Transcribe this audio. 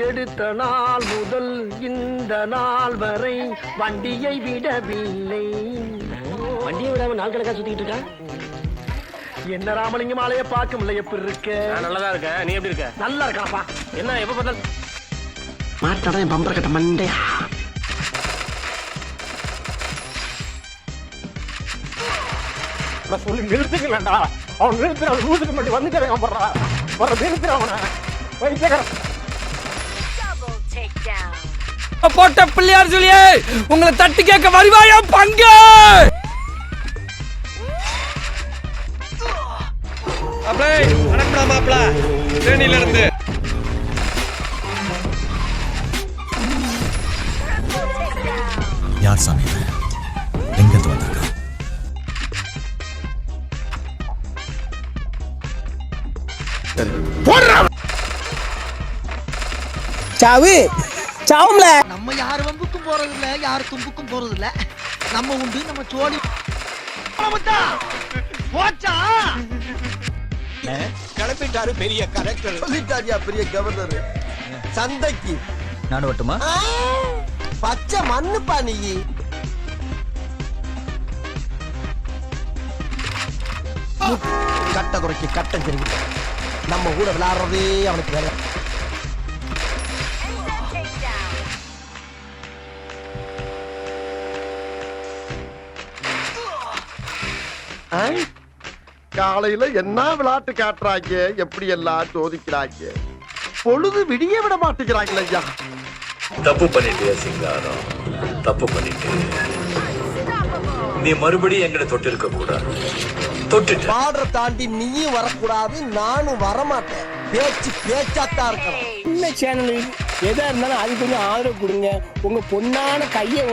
எடுத்த நாள் முதல் இந்த நாள் வரை வண்டியை விடவில்லை. வண்டியை விடாம நாள் கணக்கா சுத்திட்டு இருக்கா? என்ன ராமலிங்கம் ஆலைய பார்க்க முடியல. எப்படி இருக்க? நல்லதா இருக்க. நீ எப்படி இருக்க? நல்லா இருக்காப்பா. என்ன எப்ப பார்த்தாலும் மாட்டாடா என் பம்பர கட்ட மண்டையா. நான் சொல்லி நிறுத்துக்கலடா. அவன் நிறுத்துற ஊருக்கு மட்டும் வந்துட்டே போடுறா. வர நிறுத்துற அவனை. வைத்தியக்காரன் போட்ட பிள்ளையார் சொல்லியே உங்களை தட்டி கேட்க வருவாயா பங்கு? அப்படியே அனுப்புடா மாப்ள தேனில இருந்து. யார் சாமி எங்கிருந்து வந்தாங்க? சாவு சாவும்ல. நம்ம யார் வம்புக்கும் போறது இல்ல, யார் தும்புக்கும் போறது இல்ல. நம்ம உண்டு, நம்ம சோழி போச்சா. கிளப்பிட்டாரு பெரிய கலெக்டர், சொல்லிட்டாரியா பெரிய கவர்னர். சந்தைக்கு நாடு வட்டுமா பச்சை மண்ணுப்பா நீ. கட்ட குறைக்கு கட்டம் தெரியும். நம்ம கூட விளையாடுறதே அவனுக்கு வேலை. காலையில என்ன விளையாட்டு காட்டுறாங்க, எப்படி எல்லாம் சோதிக்கிறாங்க. பொழுது விடிய விட மாட்டேங்கிறாங்களே ஐயா. தப்பு பண்ணிட்டியா சிங்காரம், தப்பு பண்ணிட்டு நீ மறுபடியும் எங்களை தொட்டு இருக்க கூடாது. தொட்டுட்டு பாடுற தாண்டி நீயும் வரக்கூடாது, நானும் வரமாட்டேன். பேச்சு பேச்சாத்தான் இருக்கணும். இந்த சேனலுக்கு எதா இருந்தாலும் அது கொஞ்சம் ஆதரவு கொடுங்க. உங்க பொண்ணான கையை